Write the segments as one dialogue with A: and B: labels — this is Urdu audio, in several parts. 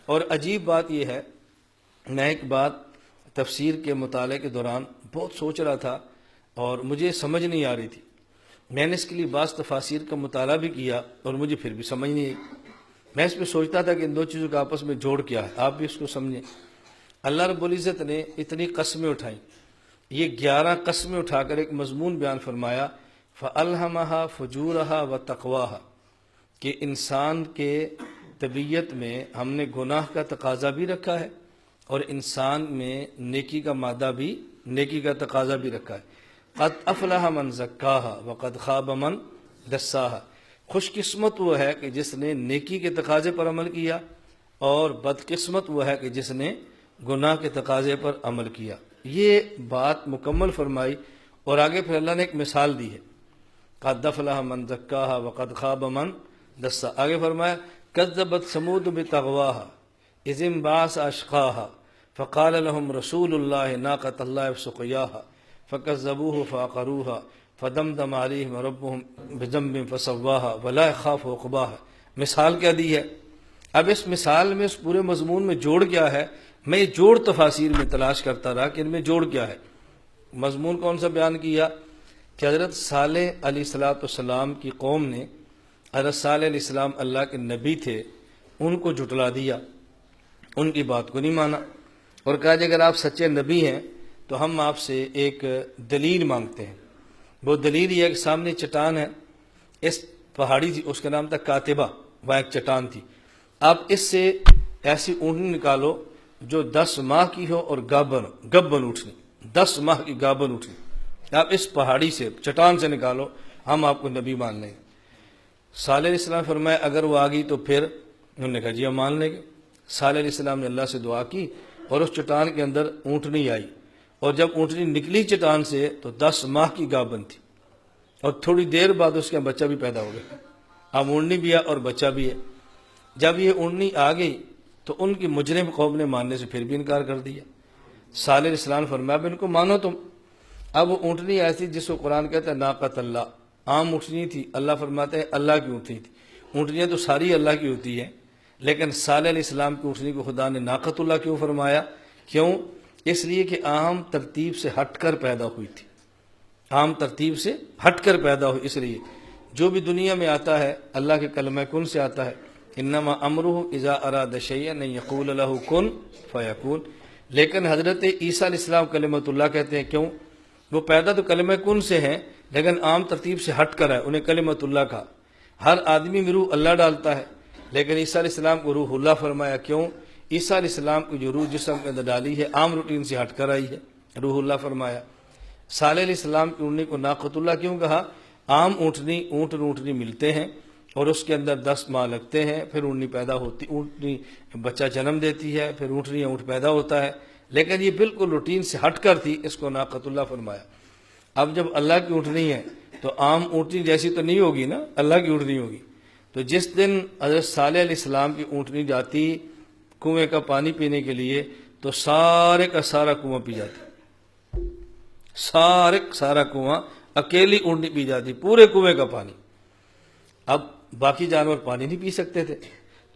A: اور عجیب بات یہ ہے، میں ایک بات تفسیر کے مطالعے کے دوران بہت سوچ رہا تھا اور مجھے سمجھ نہیں آ رہی تھی۔ میں نے اس کے لیے بعض تفاسیر کا مطالعہ بھی کیا اور مجھے پھر بھی سمجھ نہیں آئی۔ میں اس پہ سوچتا تھا کہ ان دو چیزوں کا آپس میں جوڑ کیا ہے، آپ بھی اس کو سمجھیں۔ اللہ رب العزت نے اتنی قسمیں اٹھائیں، یہ 11 قسمیں اٹھا کر ایک مضمون بیان فرمایا، فَأَلْهَمَهَا فُجُورَهَا وَتَقْوَاهَا، کہ انسان کے طبیعت میں ہم نے گناہ کا تقاضا بھی رکھا ہے اور انسان میں نیکی کا مادہ بھی، نیکی کا تقاضا بھی رکھا ہے۔ قد افلح من زکاہا وقد خاب من دساہا، خوش قسمت وہ ہے کہ جس نے نیکی کے تقاضے پر عمل کیا، اور بدقسمت وہ ہے کہ جس نے گناہ کے تقاضے پر عمل کیا۔ یہ بات مکمل فرمائی اور آگے پھر اللہ نے ایک مثال دی ہے، قد افلح من زکاہا وقد خاب من دساہا۔ آگے فرمایا کذبت ثمود بطغواہا اذ انبعث اشقاہا فقال لهم رسول اللہ ناقۃ اللہ وسقیاہا فکذبوہ فعقروہا فدمدم علیہم ربہم بذنبہم فسواہا ولا یخاف عقباہا۔ مثال کیا دی ہے؟ اب اس مثال میں، اس پورے مضمون میں جوڑ کیا ہے؟ میں یہ جوڑ تفاسیر میں تلاش کرتا رہا کہ ان میں جوڑ کیا ہے۔ مضمون کون سا بیان کیا کہ حضرت صالح علیہ السلام کی قوم نے، حضرت صالح علیہ السلام اللہ کے نبی تھے، ان کو جھٹلا دیا، ان کی بات کو نہیں مانا اور کہا کہ اگر آپ سچے نبی ہیں تو ہم آپ سے ایک دلیل مانگتے ہیں۔ وہ دلیل یہ ہے کہ سامنے چٹان ہے، اس پہاڑی تھی، اس کا نام تھا کاتبہ، وہاں ایک چٹان تھی، آپ اس سے ایسی اونٹنی نکالو جو 10 ماہ کی ہو اور گبن اونٹنی، 10 ماہ کی گابن اونٹنی، آپ اس پہاڑی سے، چٹان سے نکالو، ہم آپ کو نبی مان لیں گے۔ صالح علیہ السلام فرمایا اگر وہ آ گئی تو پھر؟ انہوں نے کہا جی ہم مان لیں گے۔ صالح علیہ السلام نے اللہ سے دعا کی اور اس چٹان کے اندر اونٹنی آئی، اور جب اونٹنی نکلی چٹان سے تو 10 ماہ کی گابن تھی، اور تھوڑی دیر بعد اس کا بچہ بھی پیدا ہو گیا۔ اب اونٹنی بھی ہے اور بچہ بھی ہے۔ جب یہ اونٹنی آ گئی تو ان کی مجرم قوم نے ماننے سے پھر بھی انکار کر دیا۔ صالح علیہ السلام فرمایا اب ان کو مانو تم۔ اب وہ اونٹنی ایسی جس کو قرآن کہتا ہے ناقۃ اللہ، عام اونٹنی تھی، اللہ فرماتے ہیں اللہ کی اونٹنی تھی۔ اونٹنیاں تو ساری اللہ کی ہوتی ہیں، لیکن صالح علیہ السلام کی اونٹنی کو خدا نے ناقۃ اللہ کیوں فرمایا؟ کیوں؟ اس لیے کہ عام ترتیب سے ہٹ کر پیدا ہوئی تھی، عام ترتیب سے ہٹ کر پیدا ہوئی۔ اس لیے جو بھی دنیا میں آتا ہے اللہ کے کلمہ کن سے آتا ہے، انما امرہ اذا اراد شیئا ان یقول له کن فیکون۔ لیکن حضرت عیسیٰ علیہ السلام کلمۃ اللہ کہتے ہیں، کیوں؟ وہ پیدا تو کلمہ کن سے ہیں لیکن عام ترتیب سے ہٹ کر ہے، انہیں کلمۃ اللہ کہا۔ ہر آدمی میں روح اللہ ڈالتا ہے، لیکن عیسیٰ علیہ السلام کو روح اللہ فرمایا۔ کیوں؟ عیسیٰ علیہ السلام کی جو روح جسم کے اندر ڈالی ہے عام روٹین سے ہٹ کر آئی ہے، روح اللہ فرمایا۔ صالح علیہ السلام کی اونٹنی کو ناقۃ اللہ کیوں کہا؟ عام اونٹنی ملتے ہیں اور اس کے اندر 10 ماہ لگتے ہیں، پھر اونٹنی پیدا ہوتی، اونٹنی بچہ جنم دیتی ہے، پھر اونٹ پیدا ہوتا ہے، لیکن یہ بالکل روٹین سے ہٹ کر تھی، اس کو ناقۃ اللہ فرمایا۔ اب جب اللہ کی اونٹنی ہے تو عام اونٹنی جیسی تو نہیں ہوگی نا، اللہ کی اونٹنی ہوگی۔ تو جس دن حضرت صالح علیہ السلام کی اونٹنی جاتی کنویں کا پانی پینے کے لیے تو سارے کا سارا کنواں پی جاتی، سارا کنواں، اکیلی اونٹنی پی جاتی پورے کنویں کا پانی۔ اب باقی جانور پانی نہیں پی سکتے تھے،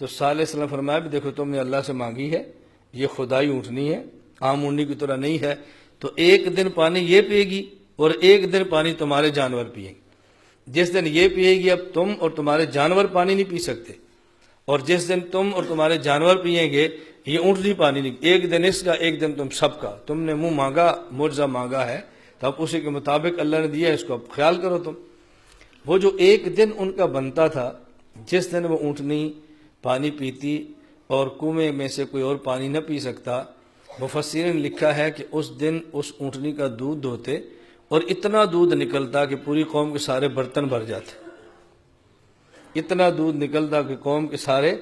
A: تو صالح علیہ السلام فرمایا بھی دیکھو تم نے اللہ سے مانگی ہے، یہ خدائی اونٹنی ہے، عام اونٹنی کی طرح نہیں ہے، تو ایک دن پانی یہ پیے گی اور ایک دن پانی تمہارے جانور پیئیں گے۔ جس دن یہ پیے گی اب تم اور تمہارے جانور پانی نہیں پی سکتے، اور جس دن تم اور تمہارے جانور پیئیں گے یہ اونٹنی پانی نہیں، ایک دن اس کا ایک دن تم سب کا۔ تم نے منہ مانگا، معجزہ مانگا ہے، تو اب اسی کے مطابق اللہ نے دیا ہے، اس کو اب خیال کرو تم۔ وہ جو ایک دن ان کا بنتا تھا، جس دن وہ اونٹنی پانی پیتی اور کنویں میں سے کوئی اور پانی نہ پی سکتا، مفسرین نے لکھا ہے کہ اس دن اس اونٹنی کا دودھ دھوتے اور اتنا دودھ نکلتا کہ پوری قوم کے سارے برتن بھر جاتے، اتنا دودھ نکلتا کہ قوم کے سارے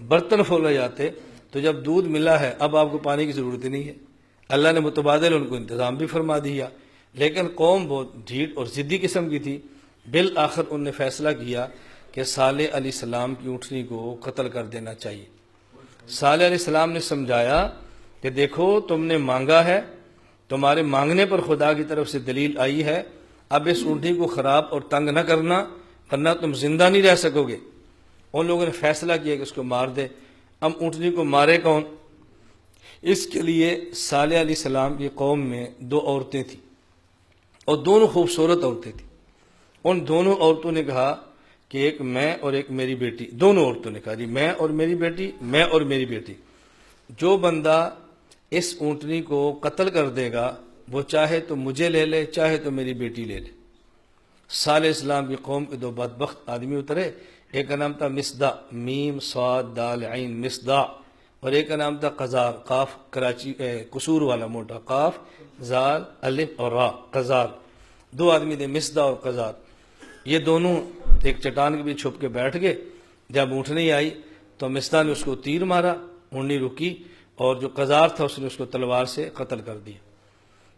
A: برتن پھول جاتے۔ تو جب دودھ ملا ہے اب آپ کو پانی کی ضرورت نہیں ہے، اللہ نے متبادل ان کو انتظام بھی فرما دیا، لیکن قوم بہت ڈھیٹ اور ضدی قسم کی تھی۔ بالآخر ان نے فیصلہ کیا کہ صالح علیہ السلام کی اونٹنی کو قتل کر دینا چاہیے۔ صالح علیہ السلام نے سمجھایا کہ دیکھو تم نے مانگا ہے، تمہارے مانگنے پر خدا کی طرف سے دلیل آئی ہے، اب اس اونٹنی کو خراب اور تنگ نہ کرنا ورنہ تم زندہ نہیں رہ سکو گے۔ ان لوگوں نے فیصلہ کیا کہ اس کو مار دے۔ اب اونٹنی کو مارے کون؟ اس کے لیے صالح علیہ السلام کی قوم میں 2 عورتیں تھیں اور دونوں خوبصورت عورتیں تھیں۔ ان دونوں عورتوں نے کہا کہ ایک میں اور ایک میری بیٹی، دونوں عورتوں نے کہا جی میں اور میری بیٹی، میں اور میری بیٹی، جو بندہ اس اونٹنی کو قتل کر دے گا وہ چاہے تو مجھے لے لے، چاہے تو میری بیٹی لے لے۔ صالح اسلام کی قوم کے 2 بدبخت آدمی اترے، ایک کا نام تھا مصدع، میم صاد دال عین مصدع، اور ایک کا نام تھا قزار، قاف کراچی قصور والا موٹا، قاف زال الف اور را، قزار۔ 2 آدمی تھے مصدع اور قزار۔ یہ دونوں ایک چٹان کے بھی چھپ کے بیٹھ گئے۔ جب اونٹنی آئی تو مصدع نے اس کو تیر مارا، اونٹنی رکی، اور جو قزار تھا اس نے اس کو تلوار سے قتل کر دیا۔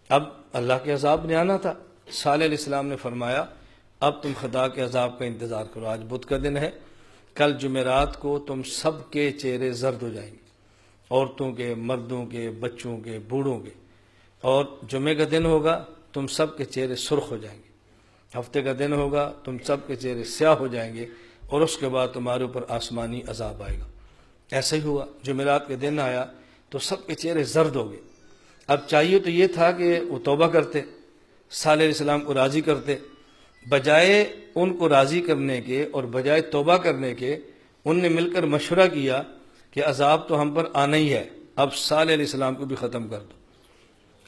A: اب اللہ کے عذاب نے آنا تھا۔ صالح علیہ السلام نے فرمایا اب تم خدا کے عذاب کا انتظار کرو، آج بدھ کا دن ہے، کل جمعرات کو تم سب کے چہرے زرد ہو جائیں گے، عورتوں کے، مردوں کے، بچوں کے، بوڑھوں کے، اور جمعے کا دن ہوگا تم سب کے چہرے سرخ ہو جائیں گے، ہفتے کا دن ہوگا تم سب کے چہرے سیاہ ہو جائیں گے، اور اس کے بعد تمہارے اوپر آسمانی عذاب آئے گا۔ ایسا ہی ہوا، جمعرات کے دن آیا تو سب کے چہرے زرد ہو گئے۔ اب چاہیے تو یہ تھا کہ وہ توبہ کرتے، صالح علیہ السلام کو راضی کرتے، بجائے ان کو راضی کرنے کے اور بجائے توبہ کرنے کے ان نے مل کر مشورہ کیا کہ عذاب تو ہم پر آنا ہی ہے، اب صالح علیہ السلام کو بھی ختم کر دو،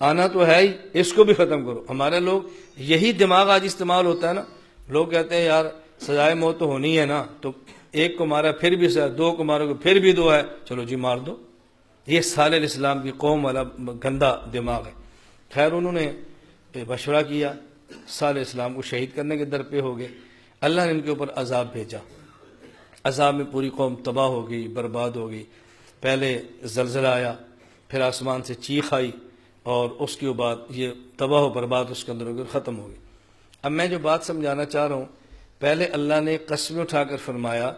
A: آنا تو ہے ہی، اس کو بھی ختم کرو۔ ہمارے لوگ یہی دماغ آج استعمال ہوتا ہے نا، لوگ کہتے ہیں یار سزائے موت تو ہونی ہے نا، تو ایک کو مارا پھر بھی سزا، 2 کو مارو گے پھر بھی 2 ہے، چلو جی مار دو۔ یہ صالح علیہ السلام کی قوم والا گندا دماغ ہے۔ خیر انہوں نے مشورہ کیا، صالح علیہ السلام کو شہید کرنے کے در پہ ہو گئے۔ اللہ نے ان کے اوپر عذاب بھیجا، عذاب میں پوری قوم تباہ ہو گئی، برباد ہو گئی۔ پہلے زلزلہ آیا، پھر آسمان سے چیخ آئی، اور اس کے بعد یہ تباہ و برباد اس کے اندر ہو گئی، ختم ہو گئی۔ اب میں جو بات سمجھانا چاہ رہا ہوں، پہلے اللہ نے قسم اٹھا کر فرمایا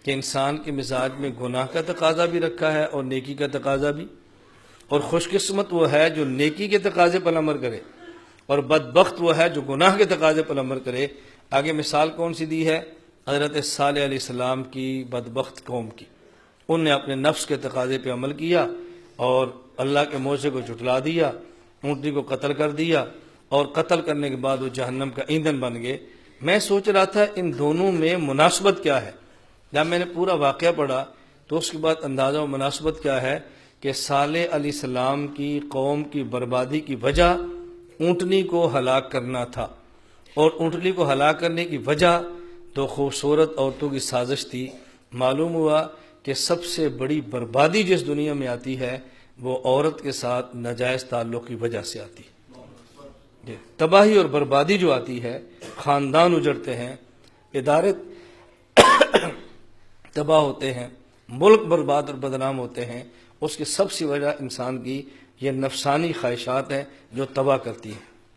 A: کہ انسان کے مزاج میں گناہ کا تقاضا بھی رکھا ہے اور نیکی کا تقاضا بھی، اور خوش قسمت وہ ہے جو نیکی کے تقاضے پر عمل کرے، اور بدبخت وہ ہے جو گناہ کے تقاضے پر عمل کرے۔ آگے مثال کون سی دی ہے؟ حضرت صالح علیہ السلام کی بدبخت قوم کی۔ ان نے اپنے نفس کے تقاضے پہ عمل کیا اور اللہ کے موضوع کو جھٹلا دیا، اونٹنی کو قتل کر دیا، اور قتل کرنے کے بعد وہ جہنم کا ایندھن بن گئے۔ میں سوچ رہا تھا ان دونوں میں مناسبت کیا ہے۔ جب میں نے پورا واقعہ پڑھا تو اس کے بعد اندازہ و مناسبت کیا ہے کہ صالح علیہ السلام کی قوم کی بربادی کی وجہ اونٹنی کو ہلاک کرنا تھا، اور اونٹنی کو ہلاک کرنے کی وجہ 2 خوبصورت عورتوں کی سازش تھی۔ معلوم ہوا کہ سب سے بڑی بربادی جس دنیا میں آتی ہے وہ عورت کے ساتھ ناجائز تعلق کی وجہ سے آتی ہے۔ تباہی اور بربادی جو آتی ہے، خاندان اجڑتے ہیں، ادارے تباہ ہوتے ہیں، ملک برباد اور بدنام ہوتے ہیں، اس کی سب سے وجہ انسان کی یہ نفسانی خواہشات ہیں جو تباہ کرتی ہیں۔